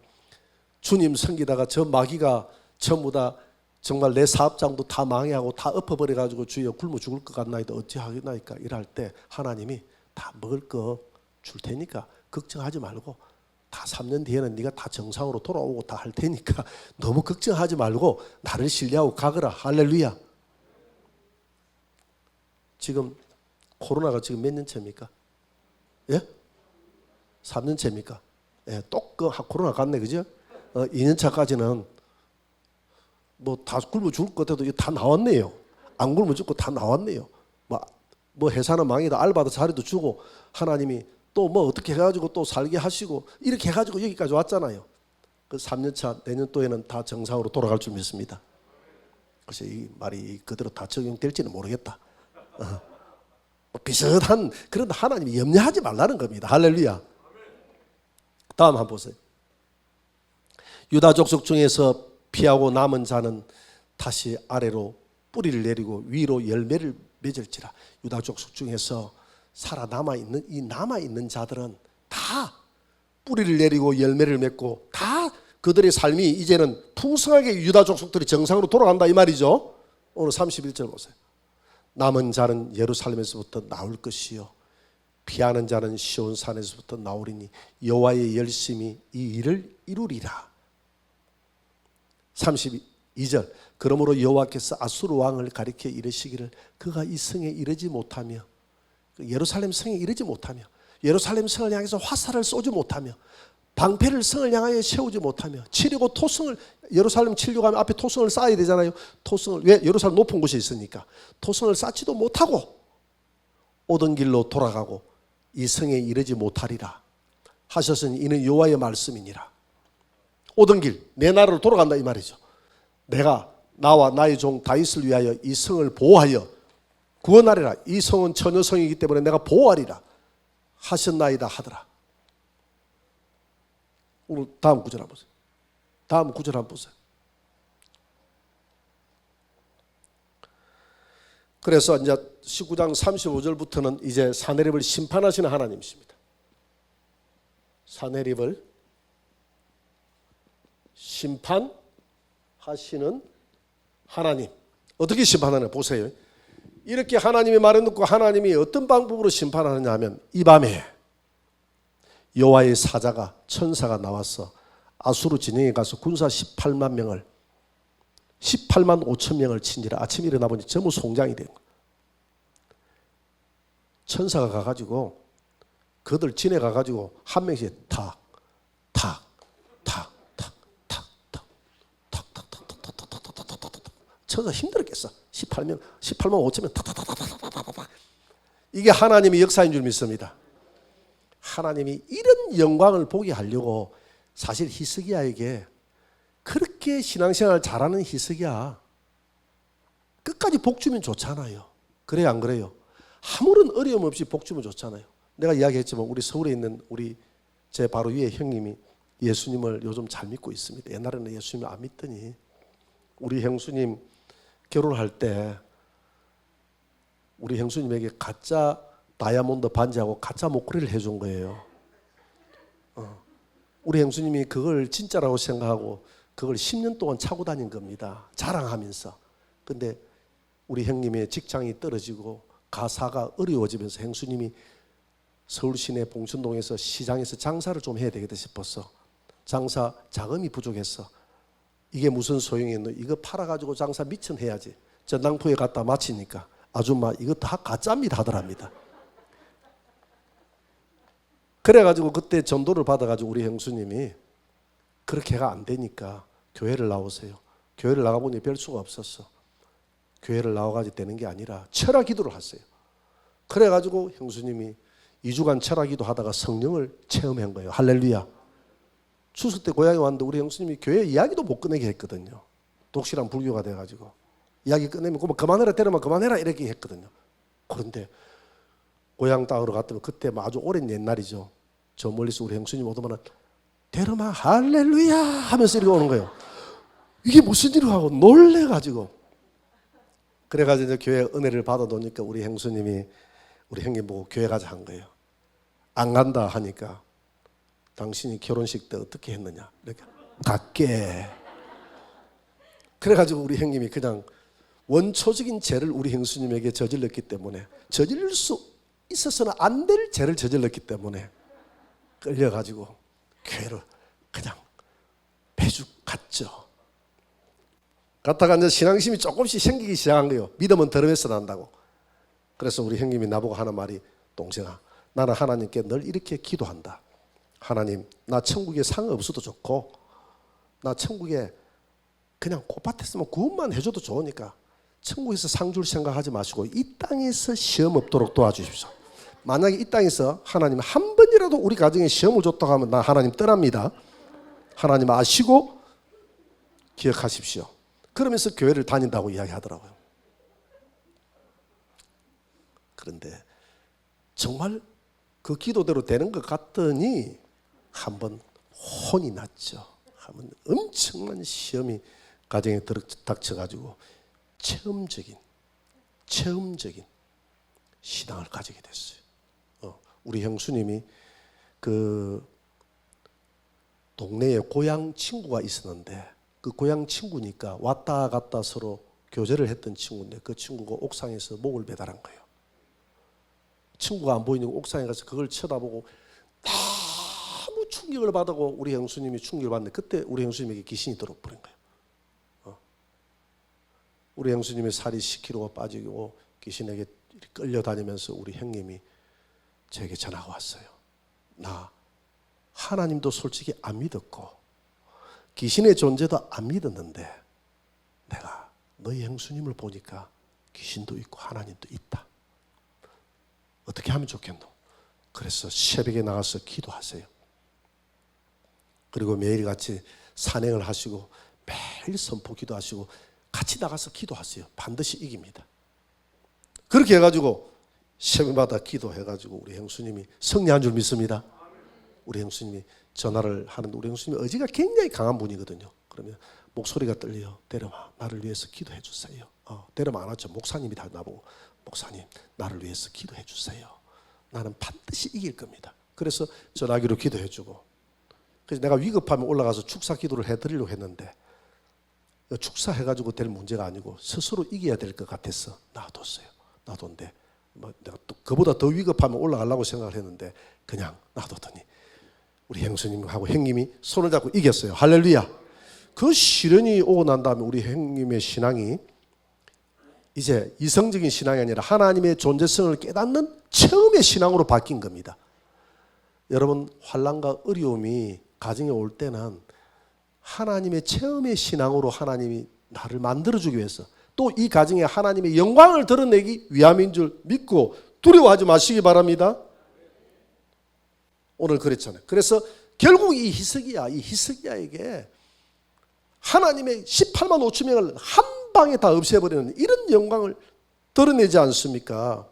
S1: 주님 섬기다가 저 마귀가 전부 다 정말 내 사업장도 다 망해하고 다 엎어버려가지고 주여 굶어 죽을 것 같나이다 어찌하겠나이까 이럴 때 하나님이 다 먹을 거 줄 테니까 걱정하지 말고 다 3년 뒤에는 네가 다 정상으로 돌아오고 다 할 테니까 너무 걱정하지 말고 나를 신뢰하고 가거라. 할렐루야. 지금 코로나가 지금 몇 년째입니까? 예? 3년째입니까? 예, 또 코로나 같네 그죠? 2년차까지는 뭐 다 굶어 죽을 것 같아도 다 나왔네요. 안 굶어 죽고 다 나왔네요. 뭐 회사는 망이다 알바도 자리도 주고 하나님이 또 뭐 어떻게 해가지고 또 살게 하시고 이렇게 해가지고 여기까지 왔잖아요. 그 3년차 내년도에는 다 정상으로 돌아갈 줄 믿습니다. 그래서 이 말이 그대로 다 적용될지는 모르겠다. 비슷한 그런 하나님이 염려하지 말라는 겁니다. 할렐루야. 다음 한번 보세요. 유다 족속 중에서 피하고 남은 자는 다시 아래로 뿌리를 내리고 위로 열매를 맺을지라. 유다 족속 중에서 살아남아 있는 이 남아 있는 자들은 다 뿌리를 내리고 열매를 맺고 다 그들의 삶이 이제는 풍성하게 유다 족속들이 정상으로 돌아간다 이 말이죠. 오늘 31절 보세요. 남은 자는 예루살렘에서부터 나올 것이요 피하는 자는 시온 산에서부터 나오리니 여호와의 열심히 이 일을 이루리라. 32절 그러므로 여호와께서 아수르 왕을 가리켜 이르시기를 그가 이 성에 이르지 못하며 예루살렘 성에 이르지 못하며 예루살렘 성을 향해서 화살을 쏘지 못하며 방패를 성을 향하여 세우지 못하며 치려고 토성을 예루살렘 치려고 하면 앞에 토성을 쌓아야 되잖아요. 토성을 왜 예루살렘 높은 곳에 있으니까 토성을 쌓지도 못하고 오던 길로 돌아가고 이 성에 이르지 못하리라 하셨으니 이는 여호와의 말씀이니라. 오던 길 내 나라로 돌아간다 이 말이죠. 내가 나와 나의 종 다윗을 위하여 이 성을 보호하여 구원하리라. 이 성은 처녀성이기 때문에 내가 보호하리라 하셨나이다 하더라. 오늘 다음 구절 한번 보세요. 다음 구절 한번 보세요. 그래서 이제 19장 35절부터는 이제 사내립을 심판하시는 하나님이십니다. 사내립을 심판하시는 하나님. 어떻게 심판하냐 보세요. 이렇게 하나님의 말을 듣고 하나님이 어떤 방법으로 심판하느냐 하면 이 밤에 여호와의 사자가 천사가 나와서 아수르 진영에 가서 군사 18만 5천 명을 친지라. 아침에 일어나 보니 전부 송장이 된 거예요. 천사가 가가지고 그들 진에 가가지고 한 명씩 천사 힘들었겠어. 18만 5천 명 탁탁탁탁탁탁탁. 이게 하나님의 역사인 줄 믿습니다. 하나님이 이런 영광을 보게 하려고 사실 히스기야에게 그렇게 신앙생활 잘하는 히스기야 끝까지 복 주면 좋잖아요. 그래요 안 그래요? 아무런 어려움 없이 복 주면 좋잖아요. 내가 이야기했지만 우리 서울에 있는 우리 제 바로 위에 형님이 예수님을 요즘 잘 믿고 있습니다. 옛날에는 예수님을 안 믿더니 우리 형수님 결혼할 때 우리 형수님에게 가짜 다이아몬드 반지하고 가짜 목걸이를 해준 거예요. 우리 형수님이 그걸 진짜라고 생각하고 그걸 10년 동안 차고 다닌 겁니다. 자랑하면서. 근데 우리 형님의 직장이 떨어지고 가사가 어려워지면서 형수님이 서울 시내 봉천동에서 시장에서 장사를 좀 해야 되겠다 싶어서 장사 자금이 부족했어. 이게 무슨 소용이었노? 이거 팔아가지고 장사 미천 해야지. 전당포에 갖다 마치니까 아줌마 이거 다 가짜입니다 하더랍니다. 그래가지고 그때 전도를 받아가지고 우리 형수님이 그렇게가 안 되니까 교회를 나오세요. 교회를 나가보니 별 수가 없었어. 교회를 나와가지고 되는 게 아니라 철학 기도를 하세요. 그래가지고 형수님이 2주간 철학 기도 하다가 성령을 체험한 거예요. 할렐루야. 추수 때 고향에 왔는데 우리 형수님이 교회 이야기도 못 꺼내게 했거든요. 독실한 불교가 돼가지고 이야기 꺼내면 그만해라 때려만 그만해라 이렇게 했거든요. 그런데 고향 땅으로 갔더니 그때 아주 오랜 옛날이죠. 저 멀리서 우리 형수님 오더만 데르마 할렐루야 하면서 이렇게 오는 거예요. 이게 무슨 일을 하고 놀래가지고 그래가지고 이제 교회 은혜를 받아놓으니까 우리 형수님이 우리 형님 보고 교회 가자 한 거예요. 안 간다 하니까 당신이 결혼식 때 어떻게 했느냐 이렇게 갈게. 그래가지고 우리 형님이 그냥 원초적인 죄를 우리 형수님에게 저질렀기 때문에 저질 수 있어서는 안 될 죄를 저질렀기 때문에 끌려가지고 교회를 그냥 배죽 갔죠. 갔다가 이제 신앙심이 조금씩 생기기 시작한 거예요. 믿음은 더러워서 난다고. 그래서 우리 형님이 나보고 하는 말이 동생아 나는 하나님께 늘 이렇게 기도한다. 하나님 나 천국에 상 없어도 좋고 나 천국에 그냥 꽃밭에서만 구원만 해줘도 좋으니까 천국에서 상 줄 생각하지 마시고 이 땅에서 시험 없도록 도와주십시오. 만약에 이 땅에서 하나님 한 번이라도 우리 가정에 시험을 줬다고 하면 나 하나님 떠납니다. 하나님 아시고 기억하십시오. 그러면서 교회를 다닌다고 이야기하더라고요. 그런데 정말 그 기도대로 되는 것 같더니 한번 혼이 났죠. 하면 엄청난 시험이 가정에 닥쳐가지고 체험적인 신앙을 가지게 됐어요. 우리 형수님이 그 동네에 고향 친구가 있었는데 그 고향 친구니까 왔다 갔다 서로 교제를 했던 친구인데 그 친구가 옥상에서 목을 배달한 거예요. 친구가 안 보이는 옥상에 가서 그걸 쳐다보고 너무 충격을 받고 우리 형수님이 충격을 받는데 그때 우리 형수님에게 귀신이 들어버린 거예요. 우리 형수님의 살이 10kg가 빠지고 귀신에게 끌려다니면서 우리 형님이 저에게 전화가 왔어요. 나 하나님도 솔직히 안 믿었고 귀신의 존재도 안 믿었는데 내가 너희 형수님을 보니까 귀신도 있고 하나님도 있다. 어떻게 하면 좋겠노? 그래서 새벽에 나가서 기도하세요. 그리고 매일같이 산행을 하시고 매일 선포 기도하시고 같이 나가서 기도하세요. 반드시 이깁니다. 그렇게 해가지고 새벽마다 기도해가지고 우리 형수님이 승리한 줄 믿습니다. 우리 형수님이 전화를 하는데 우리 형수님이 의지가 굉장히 강한 분이거든요. 그러면 목소리가 떨려요. 데려와 나를 위해서 기도해 주세요. 데려와 안 왔죠. 목사님이 다 나보고 목사님 나를 위해서 기도해 주세요. 나는 반드시 이길 겁니다. 그래서 전화기로 기도해 주고 그래서 내가 위급하면 올라가서 축사 기도를 해드리려고 했는데 축사해가지고 될 문제가 아니고 스스로 이겨야 될 것 같아서 놔뒀어요. 놔뒀는데 내가 또 그보다 더 위급하면 올라가려고 생각을 했는데 그냥 놔뒀더니 우리 형수님하고 형님이 손을 잡고 이겼어요. 할렐루야. 그 시련이 오고 난 다음에 우리 형님의 신앙이 이제 이성적인 신앙이 아니라 하나님의 존재성을 깨닫는 처음의 신앙으로 바뀐 겁니다. 여러분 환난과 어려움이 가정에 올 때는 하나님의 처음의 신앙으로 하나님이 나를 만들어주기 위해서 또 이 가정에 하나님의 영광을 드러내기 위함인 줄 믿고 두려워하지 마시기 바랍니다. 오늘 그랬잖아요. 그래서 결국 이 히스기야에게 하나님의 18만 5천 명을 한 방에 다 없애버리는 이런 영광을 드러내지 않습니까?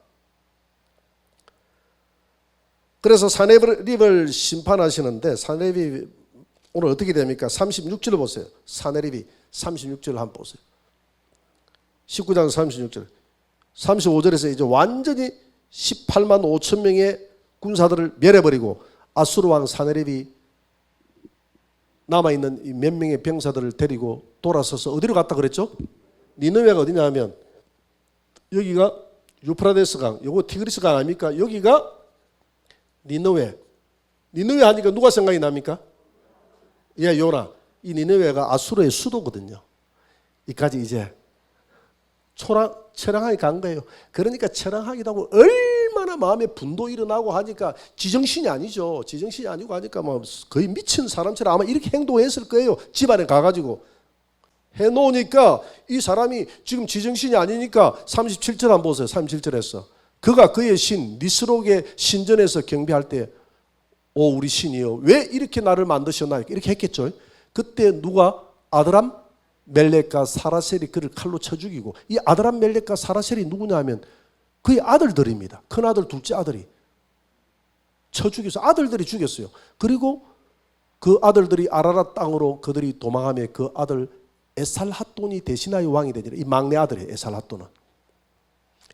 S1: 그래서 사네립을 심판하시는데 사네립이 오늘 어떻게 됩니까? 36절 보세요. 사네립이 36절 한번 보세요. 19장 36절 35절에서 이제 완전히 18만 5천 명의 군사들을 멸해버리고 아수르 왕 사네립이 남아있는 몇 명의 병사들을 데리고 돌아서서 어디로 갔다 그랬죠? 니느웨가 어디냐 하면 여기가 유프라데스 강, 요거 티그리스 강 아닙니까? 여기가 니느웨 하니까 누가 생각이 납니까? 예, 요나. 이 니느웨가 아수르의 수도거든요. 이까지 이제 처량하게 간 거예요. 그러니까 처량하기도 하고 얼마나 마음에 분도 일어나고 하니까 지정신이 아니죠. 지정신이 아니고 하니까 뭐 거의 미친 사람처럼 아마 이렇게 행동했을 거예요. 집안에 가가지고 해놓으니까 이 사람이 지금 지정신이 아니니까 37절 한번 보세요. 37절에서 그가 그의 신 니스록의 신전에서 경배할 때 오 우리 신이여 왜 이렇게 나를 만드셨나 이렇게 했겠죠. 그때 누가 아드람 멜렉과 사라셀이 그를 칼로 쳐 죽이고 이 아드람 멜렉과 사라셀이 누구냐 하면 그의 아들들입니다. 큰아들 둘째 아들이 쳐 죽여서 아들들이 죽였어요. 그리고 그 아들들이 아라랏 땅으로 그들이 도망하며 그 아들 에살핫돈이 대신하여 왕이 되니라. 이 막내 아들이에요. 에살핫돈은.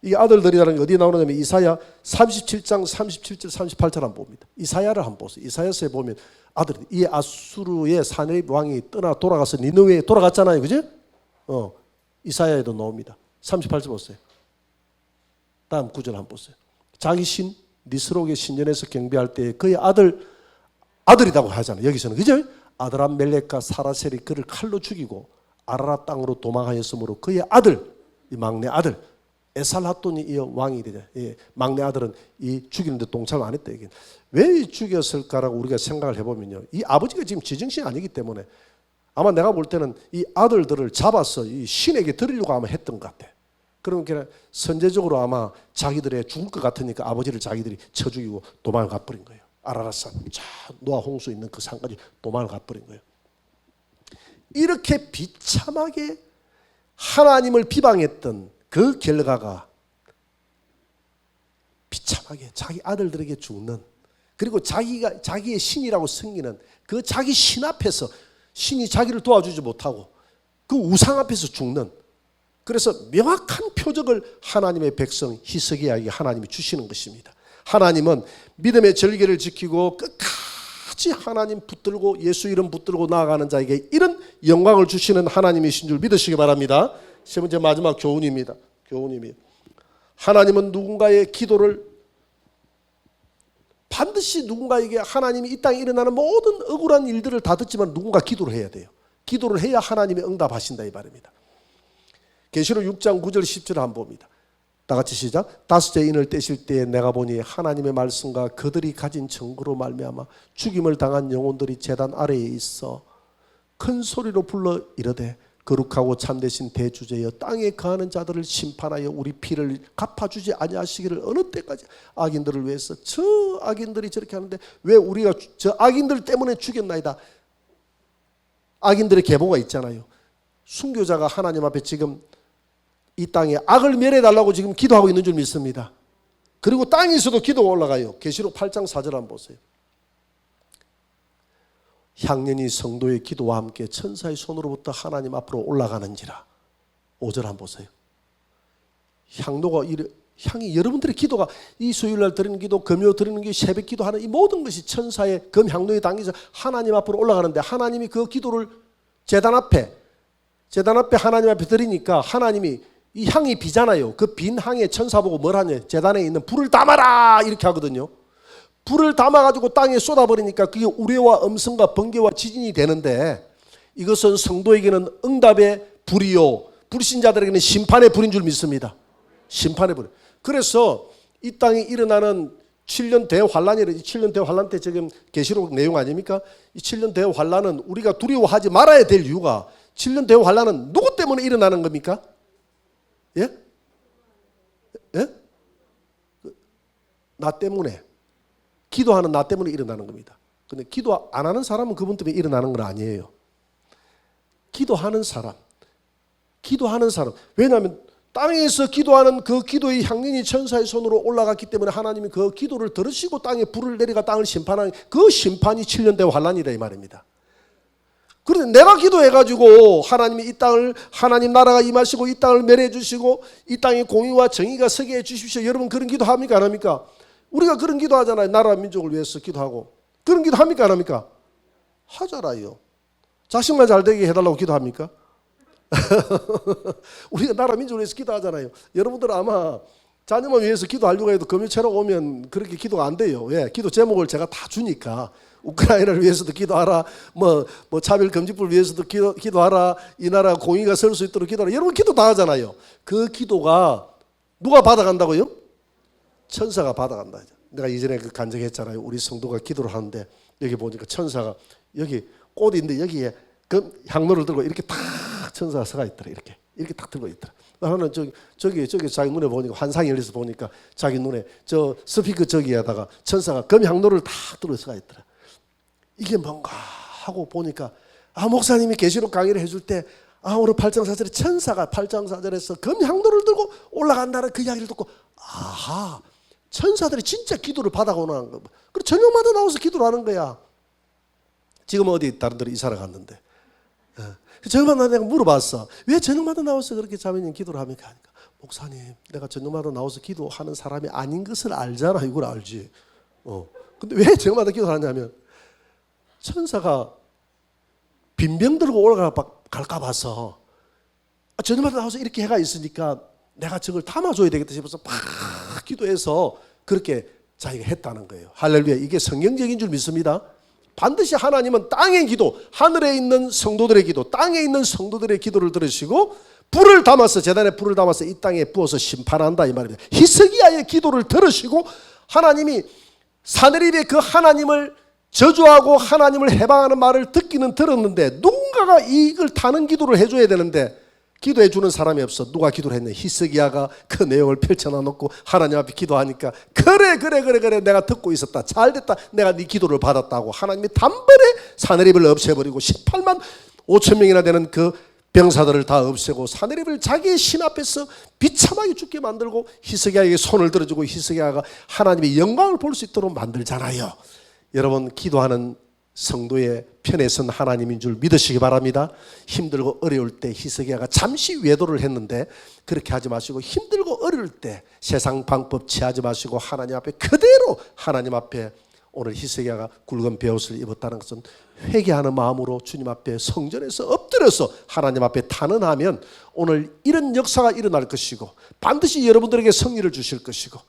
S1: 이 아들들이라는 게 어디에 나오냐면 이사야 37장 37절 38절 한번 봅니다. 이사야를 한번 보세요. 이사야서에 보면 아들이 이 아수르의 사네립 왕이 돌아가서 니느웨에 돌아갔잖아요. 그죠? 이사야에도 나옵니다. 38절 보세요. 다음 9절 한번 보세요. 자기 신 니스록의 신전에서 경배할 때 그의 아들이라고 하잖아요. 여기서는 그죠? 아드람 멜렉과 사라셀이 그를 칼로 죽이고 아라랏 땅으로 도망하였으므로 그의 아들 이 막내 아들 에살핫돈이 이어 왕이 되냐. 예, 막내 아들은 이 죽이는데 동참을 안 했다. 이게 왜 죽였을까라고 우리가 생각을 해보면요, 이 아버지가 지금 지정신이 아니기 때문에 아마 내가 볼 때는 이 아들들을 잡아서 이 신에게 드리려고 아마 했던 것 같아. 그러니까 선제적으로 아마 자기들의 죽을 것 같으니까 아버지를 자기들이 쳐 죽이고 도망을 가버린 거예요. 아라랏산 노아 홍수 있는 그 산까지 도망을 가버린 거예요. 이렇게 비참하게 하나님을 비방했던 그 결과가 비참하게 자기 아들들에게 죽는, 그리고 자기의 신이라고 섬기는 그 자기 신 앞에서 신이 자기를 도와주지 못하고 그 우상 앞에서 죽는, 그래서 명확한 표적을 하나님의 백성 히스기야에게 하나님이 주시는 것입니다. 하나님은 믿음의 절개를 지키고 끝까지 하나님 붙들고 예수 이름 붙들고 나아가는 자에게 이런 영광을 주시는 하나님이신 줄 믿으시기 바랍니다. 세 번째 마지막 교훈입니다. 하나님은 누군가의 기도를 반드시 누군가에게, 하나님이 이 땅에 일어나는 모든 억울한 일들을 다 듣지만 누군가 기도를 해야 돼요. 기도를 해야 하나님이 응답하신다 이 말입니다. 계시록 6장 9절 10절을 한번 봅니다. 다 같이 시작. 다섯째 인을 떼실 때에 내가 보니 하나님의 말씀과 그들이 가진 증거로 말미암아 죽임을 당한 영혼들이 제단 아래에 있어 큰 소리로 불러 이르되 거룩하고 참되신 대주제여 땅에 거하는 자들을 심판하여 우리 피를 갚아주지 아니하시기를 어느 때까지. 악인들을 위해서 저 악인들이 저렇게 하는데 왜 우리가 저 악인들 때문에 죽였나이다. 악인들의 계보가 있잖아요. 순교자가 하나님 앞에 지금 이 땅에 악을 멸해달라고 지금 기도하고 있는 줄 믿습니다. 그리고 땅에서도 기도가 올라가요. 계시록 8장 4절 한번 보세요. 향년이 성도의 기도와 함께 천사의 손으로부터 하나님 앞으로 올라가는지라. 5절 한번 보세요. 향이 여러분들의 기도가 이 수요일날 드리는 기도, 금요 드리는 기도, 새벽 기도하는 이 모든 것이 천사의 금향로에 당겨서 하나님 앞으로 올라가는데, 하나님이 그 기도를 제단 앞에 하나님 앞에 드리니까 하나님이 이 향이 비잖아요. 그 빈 향에 천사 보고 뭘 하냐, 제단에 있는 불을 담아라 이렇게 하거든요. 불을 담아가지고 땅에 쏟아버리니까 그게 우레와 음성과 번개와 지진이 되는데, 이것은 성도에게는 응답의 불이요 불신자들에게는 심판의 불인 줄 믿습니다. 심판의 불. 그래서 이 땅에 일어나는 7년 대환란이래. 이 7년 대환란 때 지금 계시록 내용 아닙니까? 이 7년 대환란은 우리가 두려워하지 말아야 될 이유가, 7년 대환란은 누구 때문에 일어나는 겁니까? 예? 예? 나 때문에, 기도하는 나 때문에 일어나는 겁니다. 근데 기도 안 하는 사람은 그분 때문에 일어나는 건 아니에요. 기도하는 사람. 왜냐하면 땅에서 기도하는 그 기도의 향연이 천사의 손으로 올라갔기 때문에 하나님이 그 기도를 들으시고 땅에 불을 내려가 땅을 심판하는 그 심판이 7년대 환란이다 이 말입니다. 그런데 내가 기도해가지고 하나님이 이 땅을, 하나님 나라가 임하시고 이 땅을 멸해 주시고 이 땅에 공의와 정의가 서게 해 주십시오. 여러분 그런 기도 합니까 안 합니까? 우리가 그런 기도 하잖아요. 나라 민족을 위해서 기도하고. 그런 기도 합니까 안 합니까? 하잖아요. 자식만 잘 되게 해달라고 기도합니까? 우리가 나라 민족을 위해서 기도하잖아요. 여러분들 아마 자녀만 위해서 기도하려고 해도 금요체로 오면 그렇게 기도가 안 돼요. 왜? 기도 제목을 제가 다 주니까. 우크라이나를 위해서도 기도하라, 뭐 차별금지법을 위해서도 기도하라, 이 나라 공의가 설 수 있도록 기도하라. 여러분 기도 다 하잖아요. 그 기도가 누가 받아간다고요? 천사가 받아간다. 내가 이전에 그 간증했잖아요. 우리 성도가 기도를 하는데 여기 보니까 천사가, 여기 꽃인데 여기에 그 향로를 들고 이렇게 탁 천사가 서가 있더라. 이렇게 탁 들고 있더라. 나는 저기 자기 눈에 보니까 환상이 열려서 보니까 자기 눈에 저 스피커 저기에다가 천사가 금 향로를 탁 들고 서가 있더라. 이게 뭔가 하고 보니까, 목사님이 계시록 강의를 해줄 때 오늘 8장 4절에 천사가 8장 4절에서 금 향로를 들고 올라간다는 그 이야기를 듣고, 천사들이 진짜 기도를 받아오는 거. 그리고 저녁마다 나와서 기도를 하는 거야. 지금 어디 다른 데로 이사를 갔는데, 저녁마다 내가 물어봤어. 왜 저녁마다 나와서 그렇게 자매님 기도를 합니까? 하니까, 목사님 내가 저녁마다 나와서 기도하는 사람이 아닌 것을 알잖아. 이걸 알지. 근데 왜 저녁마다 기도를 하냐면, 천사가 빈병 들고 올라갈까 봐서 저녁마다 나와서 이렇게 해가 있으니까 내가 저걸 담아줘야 되겠다 싶어서 막 기도해서 그렇게 자기가 했다는 거예요. 할렐루야. 이게 성경적인 줄 믿습니다. 반드시 하나님은 땅의 기도, 하늘에 있는 성도들의 기도, 땅에 있는 성도들의 기도를 들으시고 불을 담아서, 제단에 불을 담아서 이 땅에 부어서 심판한다 이 말입니다. 히스기야의 기도를 들으시고 하나님이 사내립의 그 하나님을 저주하고 하나님을 해방하는 말을 듣기는 들었는데, 누군가가 이걸 타는 기도를 해줘야 되는데 기도해 주는 사람이 없어. 누가 기도를 했냐? 히스기야가 그 내용을 펼쳐놔놓고 하나님 앞에 기도하니까, 그래 내가 듣고 있었다, 잘됐다, 내가 네 기도를 받았다고 하나님이 단번에 사내립을 없애버리고 18만 5천 명이나 되는 그 병사들을 다 없애고 사내립을 자기의 신 앞에서 비참하게 죽게 만들고 히스기야에게 손을 들어주고 히스기야가 하나님의 영광을 볼 수 있도록 만들잖아요. 여러분 기도하는 성도의 편에 선 하나님인 줄 믿으시기 바랍니다. 힘들고 어려울 때 히스기야가 잠시 외도를 했는데 그렇게 하지 마시고 힘들고 어려울 때 세상 방법 취하지 마시고 하나님 앞에 그대로 하나님 앞에 오늘 히스기야가 굵은 베옷을 입었다는 것은 회개하는 마음으로 주님 앞에 성전에서 엎드려서 하나님 앞에 탄원하면 오늘 이런 역사가 일어날 것이고 반드시 여러분들에게 승리를 주실 것이고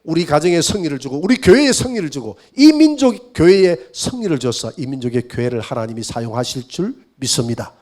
S1: 우리 가정에 승리를 주고 우리 교회에 승리를 주고 이 민족 교회에 승리를 줘서 이 민족의 교회를 하나님이 사용하실 줄 믿습니다.